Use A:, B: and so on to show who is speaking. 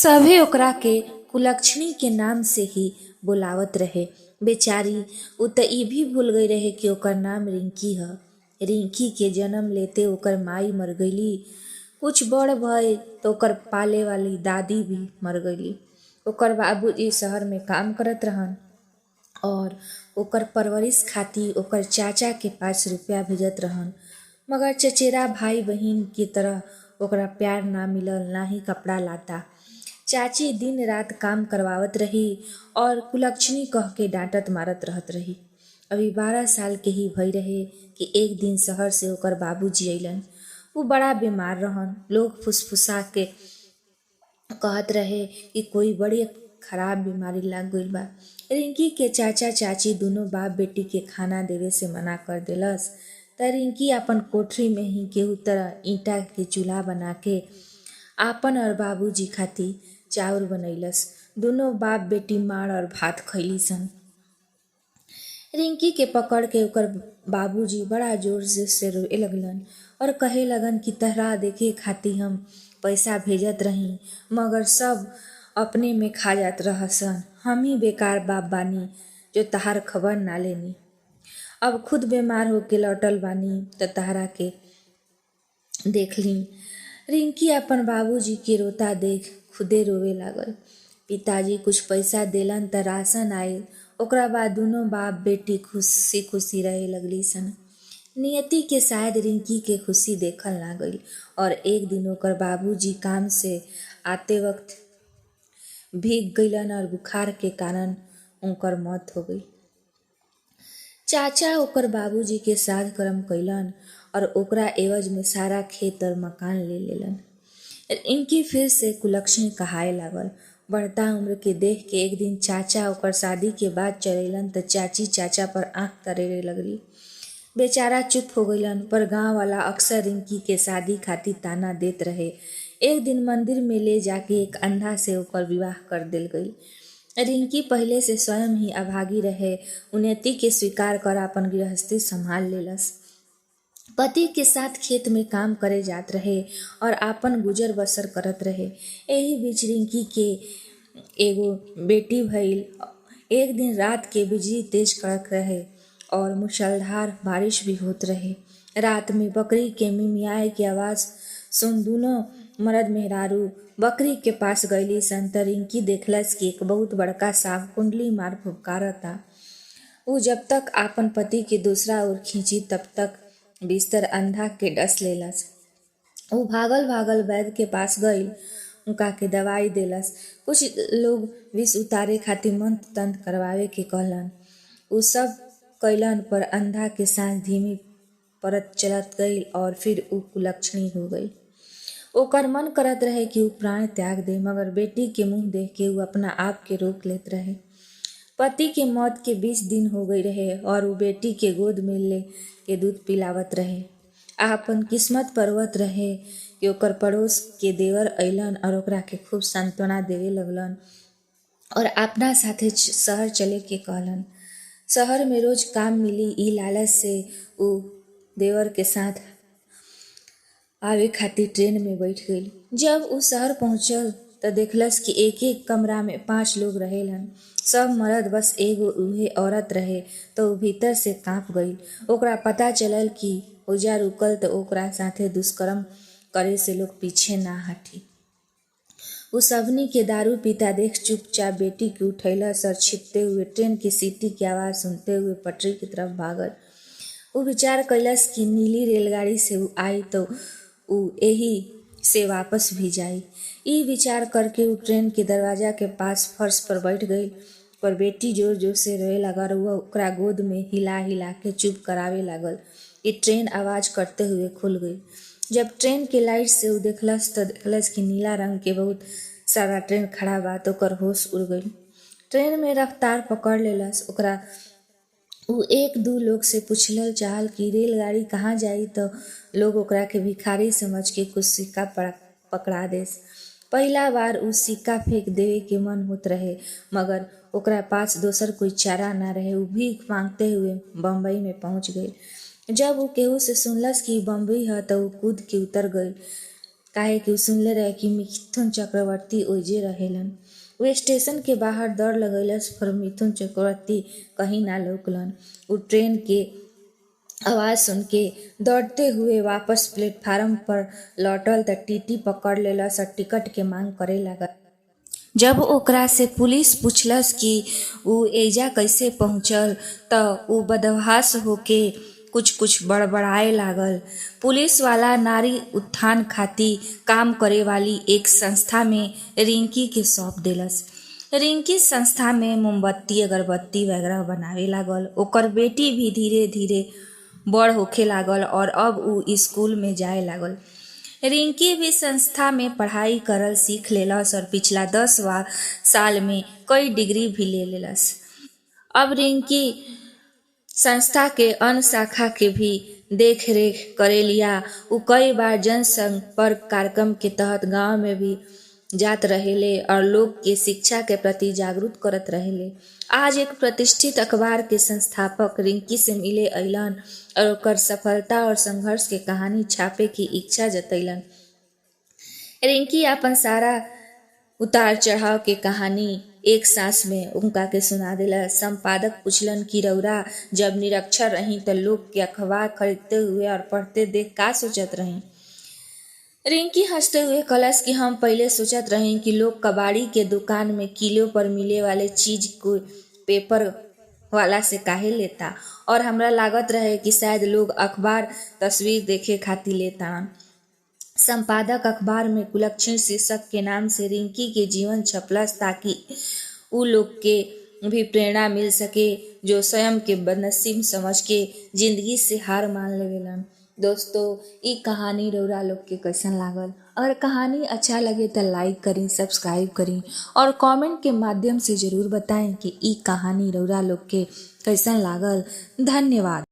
A: सभे ओकरा के कुलक्षणी के नाम से ही बुलावत रहे। बेचारी उ त ई भी भूल गई रहे कि ओकर नाम रिंकी ह। रिंकी के जन्म लेते ओकर माई मर गईली। कुछ बड़ भय तो ओकर पाले वाली दादी भी मर गईली। ओकर बाबूजी शहर में काम करत रहन और ओकर परवरिश खातिर ओकर चाचा के पास रुपया भेजत रहन, मगर चचेरा भाई बहिन की तरह ओकरा प्यार ना मिलल, ना ही कपड़ा लाता। चाची दिन रात काम करवावत रही और कुलक्षणी कह के डांटत मारत रहत रही। अभी 12 साल के ही भई रहे कि एक दिन शहर से ओकर बाबूजी अइलन। उ बड़ा बीमार रहन। लोग फुसफुसा के कहत रहे कि कोई बड़ी खराब बीमारी लाग गइल बा। रिंकी के चाचा चाची दोनों बाप बेटी के खाना देवे से मना कर देलस। त रिंकी अपन कोठरी में ही केहू तरह ईंटा के चूल्हा बना के आपन और बाबूजी खातिर चाउर बनैलस। दोनों बाप बेटी माड़ और भात खैली सन। रिंकी के पकड़ के ओकर बाबूजी बड़ा जोर से रोए लगलन और कहे लगन कि तहरा देखे खातिर हम पैसा भेजत रही, मगर सब अपने में खा जात रहसन। हम ही बेकार बाप बानी जो तहार खबर ना लेनी। अब खुद बीमार होके लौटल बानी त तहरा के देख ली। रिंकी अपन बाबूजी के रोता देख खुदे रोवे लागल। पिताजी कुछ पैसा देलन त राशन आयल। ओकरा बाद दोनों बाप बेटी खुशी खुशी रहे लगली सन। नियति के शायद रिंकी के खुशी देखल ना गईल और एक दिन ओकर बाबूजी काम से आते वक्त भीग गईलन और बुखार के कारण उनकर मौत हो गई। चाचा ओकर बाबूजी के श्राद्ध कर्म कइलन और ओकरा एवज में सारा खेत और मकान ले लेलन। इनकी फिर से कुलक्षणी कहाए लागल। बढ़ता उम्र के देख के एक दिन चाचा ओकर शादी के बाद चलेलन त चाची चाचा पर आंख तरेरे लगली। बेचारा चुप हो गईलन, पर गांव वाला अक्सर रिंकी के शादी खातिर ताना देत रहे। एक दिन मंदिर में ले जाके एक अंधा से ओकर विवाह कर देल गई। रिंकी पहले से स्वयं ही अभागी रहे। उन्नति के स्वीकार कर अपन गृहस्थी संभाल लेलस। पति के साथ खेत में काम करे जात रहे और आपन गुजर बसर करत रहे। एही बीच रिंकी के एगो बेटी भइल। एक दिन रात के बिजली तेज कड़क रहे और मूसलाधार बारिश भी होत रहे। रात में बकरी के मिमियाए की आवाज सुन दोनों मर्द मेहरारू बकरी के पास गईली सन त रिंकी देखलस कि एक बहुत बड़का सांप कुंडली मार फुफकारता। उ जब तक आपन पति के दूसरा ओर खींची तब तक बिस्तर अंधा के डस लेलस। उ भागल भागल वैद्य के पास गईल, उनका के दवाई देलस। कुछ लोग विष उतारे खातिर मंत्र तंत्र करवावे के कहलन। उ सब कैलन पर अंधा के सांस धीमी परत चलत गईल और फिर उ कुलक्षणी हो गई। ओकर मन करत रहे कि उ प्राण त्याग दे, मगर बेटी के मुंह देख के उ अपना आप के रोक लेत रहे। पति के मौत के 20 दिन हो गई रहे और उ बेटी के गोद में ले के दूध पिलावत रहे। आपन किस्मत परवत रहे कि ओकर पड़ोस के देवर अइलन और ओकरा के खूब सांत्वना देवे लगलन और अपना साथे शहर चले के कहलन। शहर में रोज काम मिली ई लालच से उ देवर के साथ आवे खातिर ट्रेन में बैठ गई। जब उ शहर पहुंचल त देखलस कि एक एक कमरा में 5 लोग रहेलन। सब मर्द, बस एगो उहे औरत रहे तो उ भीतर से कांप गई। ओकरा पता चलल कि ओजा रुकल तो ओकरा साथे दुष्कर्म करे से लोग पीछे ना हटी। उ सबनी के दारू पीता देख चुपचाप बेटी के उठैलस और छिपते हुए ट्रेन की सीटी की आवाज सुनते हुए पटरी की तरफ भागल। उ विचार कैलस कि नीली रेलगाड़ी से उ आई तो उ एही से वापस भी जाई। ई विचार करके उ ट्रेन के दरवाजा के पास फर्श पर बैठ गई, पर बेटी जोर जोर से रोए लागल। वह ओकरा गोद में हिला हिला के चुप करावे लागल। ई ट्रेन आवाज करते हुए खुल गई। जब ट्रेन के लाइट से उ देखलस तो देखलस कि नीला रंग के बहुत सारा ट्रेन खड़ा बा तो ओकर होश उड़ गई। ट्रेन में रफ्तार पकड़ लेलस। ओकरा उ 1-2 लोग से पूछल चाहल कि रेलगाड़ी कहाँ जाई तो लोग ओकरा के भिखारी समझ के कुछ सिक्का पकड़ा देस। पहला बार उ सिक्का फेंक देवे के मन होत रहे, मगर ओकरा पास दोसर कोई चारा ना रहे। उ भीख मांगते हुए बम्बई में पहुंच गई। जब उ केहू से सुनलस कि बम्बई ह तो उ कूद के उतर गई। काहे कि उ सुनले रहे कि मिथुन चक्रवर्ती ओइजे रहेलन। वे स्टेशन के बाहर दौड़ लगैलस पर मिथुन चक्रवर्ती कहीं ना लौकलन। उ ट्रेन के आवाज सुन के दौड़ते हुए वापस प्लेटफार्म पर लौटल त टीटी पकड़ लेलस और टिकट के मांग करे लागल। जब ओकरा से पुलिस पूछलस कि उ एजा कैसे पहुंचल त उ बदहवास होके कुछ कुछ बड़बड़ाए लागल। पुलिस वाला नारी उत्थान खातिर काम करे वाली एक संस्था में रिंकी के सौंप देलस। रिंकी संस्था में मोमबत्ती अगरबत्ती वगैरह बनावे लागल। ओकर बेटी भी धीरे धीरे बड़ होखे लागल और अब उ स्कूल में जाए लागल। रिंकी भी संस्था में पढ़ाई करल सीख लेलस और पिछला 10 साल में कई डिग्री भी ले लेलस। अब रिंकी संस्था के अन्य शाखा के भी देख रेख करेलिया। उ कई बार जनसंपर्क कार्यक्रम के तहत गांव में भी जात रहेले और लोग के शिक्षा के प्रति जागरूक करत रहेले। आज एक प्रतिष्ठित अखबार के संस्थापक रिंकी से मिले अइलन और ओकर सफलता और संघर्ष के कहानी छापे की इच्छा जतैलन। रिंकी अपन सारा उतार चढ़ाव के कहानी एक सांस में उनका के सुना देला। संपादक पूछलन कि रउरा जब निरक्षर रही त लोग के अखबार खरीदते हुए और पढ़ते देख का सोचत रही। रिंकी हंसते हुए कहलस कि हम पहले सोचत रही कि लोग कबाड़ी के दुकान में किलो पर मिले वाले चीज को पेपर वाला से काहे लेता और हमरा लागत रहे कि शायद लोग अखबार तस्वीर देखे खातिर लेता। संपादक अखबार में कुलक्षणी शीर्षक के नाम से रिंकी के जीवन छपलस ताकि उ लोग के भी प्रेरणा मिल सके जो स्वयं के बदनसीब समझ के जिंदगी से हार मान लेवेलन। दोस्तों, ई कहानी रउरा लोग के कैसन लागल? अगर कहानी अच्छा लगे तो लाइक करी, सब्सक्राइब करी और कमेंट के माध्यम से जरूर बताएं कि ई कहानी रउरा लोग के कैसन लागल। धन्यवाद।